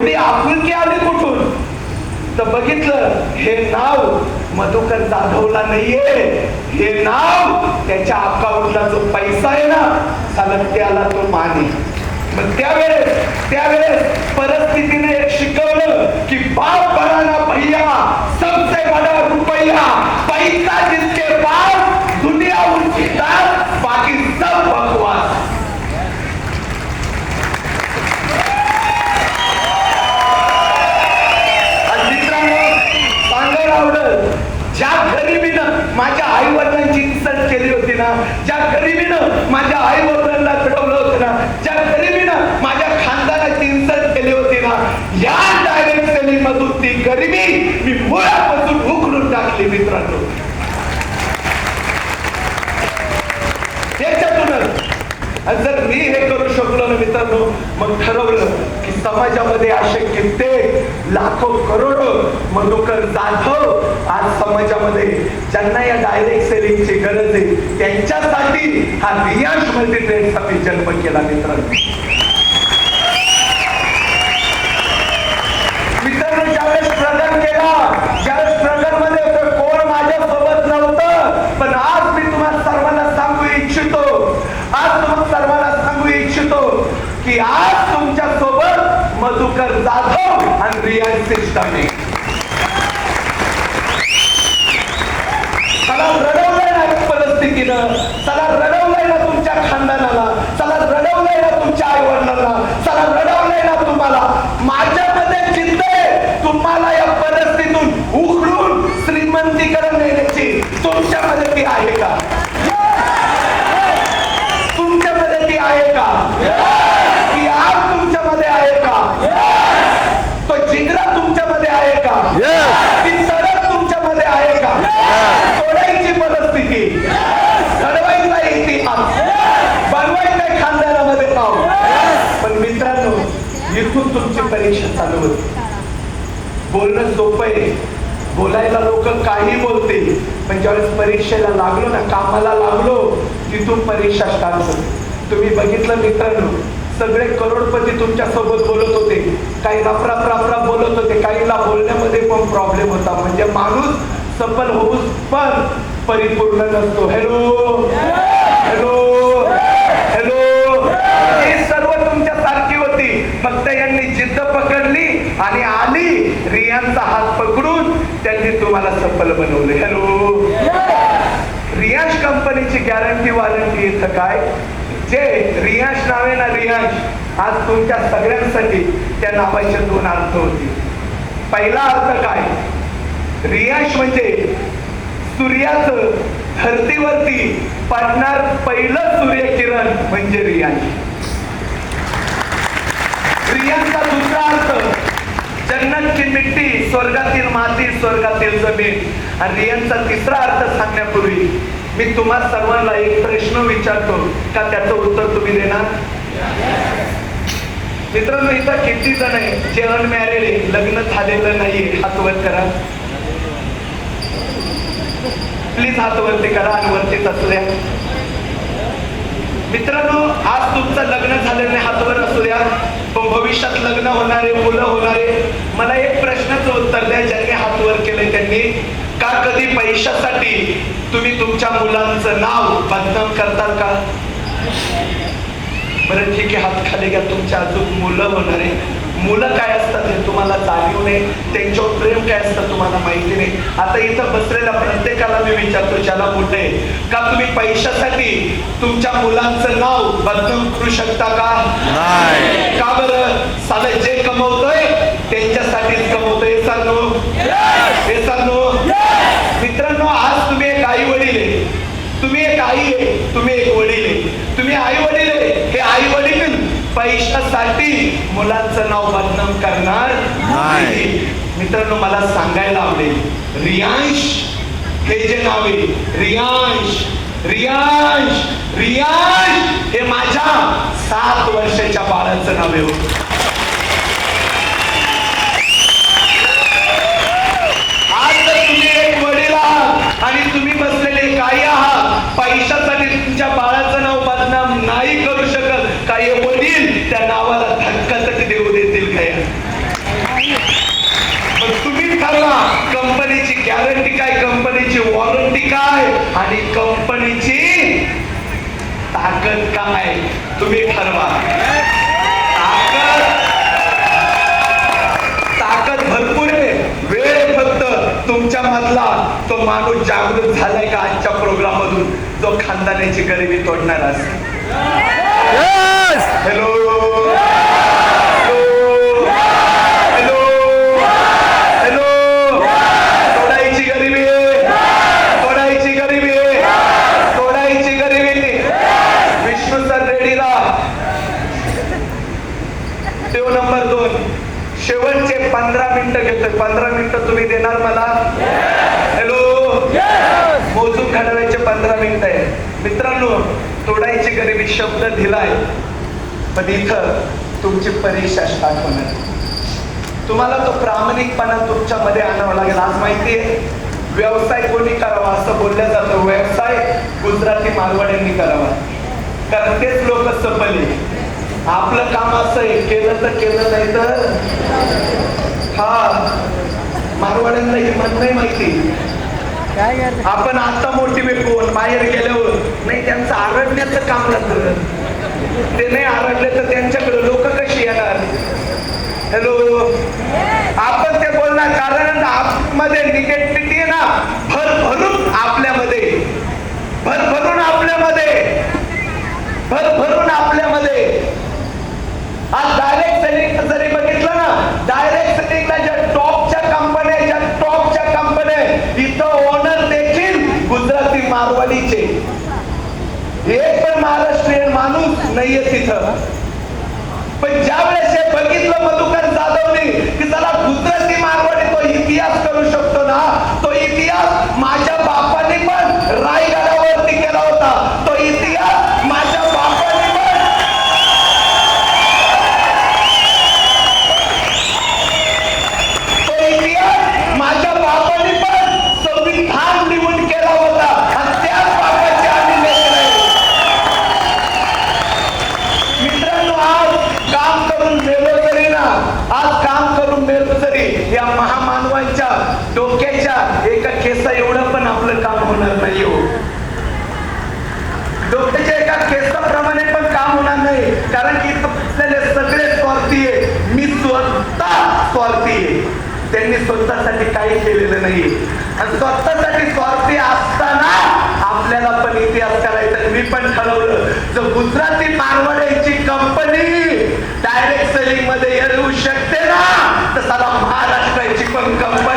एवढी आपुलकी आली कुठून? तर बघितलं, हे नाव मधुकर जाधवला नाहीये, हे नाव त्याच्या अकाउंटला जो पैसा आहे ना, चालत त्याला तो माने. मग त्यावेळेस परिस्थितीने एक शिकवलं की बाप बनाना भैया सबसे बड़ा रुपया, पैसा जिसके पास दुनिया उनकी दास, बाकी सब बकवास. ज्या गरिबीनं माझ्या आई वडिलांची इन्सल्ट केली होती ना, ज्या गरिबीनं माझ्या आई वडिलांना घडवलं होतं ना, ज्या गरिबीनं माझ्या खानदानाची इन्सल्ट केली होती ना, या डायरेक्ट सेलिंग मधून ती गरिबी मी मुळापासून उखडून टाकली मित्रांनो. याच्यातूनच जर मी हे करू शकलो ना मित्रांनो, मग ठरवलं की समाजामध्ये असे कित्येक लाखो करोडो मधुकर जाधव आज समाजामध्ये ज्यांना या डायरेक्ट सेलिंगची गरज आहे त्यांच्यासाठी हा रियांश मल्टीट्रेडचा मी जन्म केला मित्रांनो. मित्रांनो, ज्यावेळेस स्ट्रगल केला, ज्यावेळेस स्ट्रगल मध्ये कोण माझ्या सोबत नव्हतं, पण आज मी तुम्हाला सर्वांना सांगू इच्छितो, आज तुम्हाला सर्वांना सांगू इच्छितो की आज तुमच्या सोबत मधुकर जाधव आणि रियांश सिस्टम आहे. चला रडवलंय ना परिस्थितीनं, चला रडवलंय ना तुमच्या खानदानाला, चला रडवलंय ना तुमच्या आई वडिलांना, चला रडवलंय ना तुम्हाला. माझ्यामध्ये जिद्द आहे तुम्हाला या परिस्थितीतून उखडून श्रीमंतीकडे नेण्याची. तुमच्यामध्ये ती आहे का? तुमच्यामध्ये ती आहे का? ती आग तुमच्यामध्ये आहे का? तो जिगरा तुमच्यामध्ये आहे का? ती तडक तुमच्यामध्ये आहे का? तोडायची परिस्थिती, घडवायचा इतिहास, बनवायचा खानदानामध्ये नाव. पण मित्रांनो, इथून तुमची परीक्षा चालू होती. बोलणं सोपं आहे, बोलायला लोक काही बोलतील, पण ज्यावेळेस परीक्षेला लागलो ना, कामाला लागलो, तिथून परीक्षा स्टार्ट होते. तुम्ही बघितलं मित्रांनो, सगळे करोडपती तुमच्या सोबत बोलत होते, काही रपराप बोलत होते, काहीला बोलण्यामध्ये पण प्रॉब्लेम होता. म्हणजे माणूस सफल होऊच पण परिपूर्ण नसतो. हॅलो हॅलो हॅलो, हे सर्व तुमच्या सारखी होती, फक्त यांनी जिद्द पकडली आणि आली रियांचा हात पकडून त्यांनी तुम्हाला सफल बनवले. हॅलो, रियांश कंपनीची गॅरंटी वॉरंटी इथं काय, जे रियांश नाव आहे ना, रियांश, आज तुमच्या सगळ्यांसाठी त्या नावाचे दोन अर्थ होते. पहिला अर्थ काय, रियांश म्हणजे सूर्याचं धरतीवरती पडणार पहिलं सूर्यकिरण म्हणजे रियांश. रियांचा दुसरा अर्थ जन्नत की मिट्टी, स्वर्गातील माती, स्वर्गातील जमीन. आणि रियांचा तिसरा अर्थ सांगण्यापूर्वी मी तुम्हा सर्वांना एक प्रश्न विचारतो, का त्याचं उत्तर तुम्ही देणार? मित्रांनो, इथं किती जण आहे जे अनमॅरिड आहे, लग्न झालेलं नाहीये? हात वर करा प्लीज, हात वरती करा आणि वरतीच असल्या. मित्रांनो, आज तुमचं लग्न झालेलं नाही, हात वर असू द्या, पण भविष्यात लग्न होणारे, मुलं होणारे. मला एक प्रश्नाचं उत्तर द्या, ज्यांनी हात वर केले त्यांनी. का कधी पैशासाठी तुम्ही तुमच्या मुलांचं नाव बदनाम करतात का? बरं ठीक आहे, हात खाली घ्या. तुमच्या अजून मुलं होणारे, मुलं काय असतात हे तुम्हाला जाणीव नाही, त्यांच्यावर प्रेम काय असतं तुम्हाला माहिती नाही. आता इथं बसलेल्या प्रत्येकाला मी विचारतो, ज्याला मोठे, का तुम्ही पैशासाठी तुमच्या मुलांचं नाव बदनाम करू शकता का? नाही. का बरं? साधं जे कमवतोय त्यांच्यासाठीच कमवतोय. सांगू हे सांगू मित्रांनो, आज तुम्ही एक आई वडील आहे, तुम्ही एक आई आहे, तुम्ही एक वडील आहे, तुम्ही आई वडील आहे. हे आई वडील पैशासाठी मुलांचं नाव बदनाम करणार नाही. मित्रांनो, मला सांगायला आवडेल, रियांश हे जे नाव आहे, रियांश रियांश रियांश हे माझ्या 7 वर्षाच्या बाळाचं नाव आहे. आज जर तुम्ही एक वडील आहात आणि तुम्ही बसलेले काही आहात, पैशासाठी तुमच्या बाळाचं नाव बदनाम नाही करू शकत, काही वडील त्या नावाला धक्का तरी देऊ देतील काय? गॅरंटी काय, कंपनीची वॉरंटी काय आणि कंपनीची ताकद काय तुम्ही ठरवा. ताकद भरपूर आहे, वेळ फक्त तुमच्या मधला तो माणूस जागृत झालाय का आजच्या प्रोग्राम मधून जो खानदानाची गरिबी तोडणार असेल. हॅलो नंबर 2 शेवटचे 15 मिनिटं घेतोय. 15 मिनिटं तुम्ही देणार मला. हॅलो मोजून घडवायचे 15 मिनिटं आहे. मित्रांनो तोडायची गरिबी शब्द दिलाय, पण इथं तुमची परीक्षा स्टार्ट होणार. तुम्हाला तो प्रामाणिकपणा तुमच्या मध्ये आणावा लागेल. आज माहितीये व्यवसाय कोणी करावा असं बोललं जातं, व्यवसाय गुजराती मारवाड्यांनी करावा, कारण तेच लोक सफल आहे. आपलं काम असं आहे, केलं तर केलं, नाही तर हा. मारवाड्यांना हिंमत नाही माहिती. आपण आता मोटिवेट होऊन बाहेर गेल्यावर नाही, त्यांचं आरडण्याचं काम लागतं. ते नाही आरडले तर त्यांच्याकडे लोक कशी येणार. हॅलो आपण ते बोलणार, कारण आपमध्ये निगेटिव्हिटी ना भरभरून आपल्यामध्ये, भरभरून आपल्यामध्ये, भरभरून आपल्यामध्ये. आज डायरेक्ट सेलिंग जरी बघितलं ना, डायरेक्ट सेलिंगला ज्या टॉपच्या कंपन्या इथं ओनर देखील गुजराती मारवाडीचे. एक पण महाराष्ट्रीयन माणूस नाहीये तिथं. पण ज्या वेळेस हे बघितलं मधुकर जाधवने की चला गुजराती मारवाडी तो इतिहास करू शकतो ना, तो इतिहास माझ्या बापाने पण रायगडावरती केला होता. तो इतिहास माझ्या बापाने पण, तो इतिहास माझ्या बापाने पण संविधान लिहून केला होता. आणि त्याच बापाचे आम्ही लेकर आहे. मित्रांनो आज काम करून मेलो तरी ना, आज काम करून मेलो तरी या महामानवांच्या डोक्याच्या एका केसा एवढं पण आपलं काम होणार नाही. हो डोक्याच्या एका केसाप्रमाणे पण काम होणार नाही, कारण की सगळे स्वार्थी आहे. मी स्वतः स्वार्थी आहे. त्यांनी स्वतःसाठी काही केलेलं नाही, आणि स्वतःसाठी स्वार्थी असताना आपल्याला पण इतिहास करायचा. मी पण ठरवलं जर गुजराती मारवाड्यांची कंपनी डायरेक्ट सेलिंग मध्ये येऊ शकते ना, तर साला महाराष्ट्राची पण कंपनी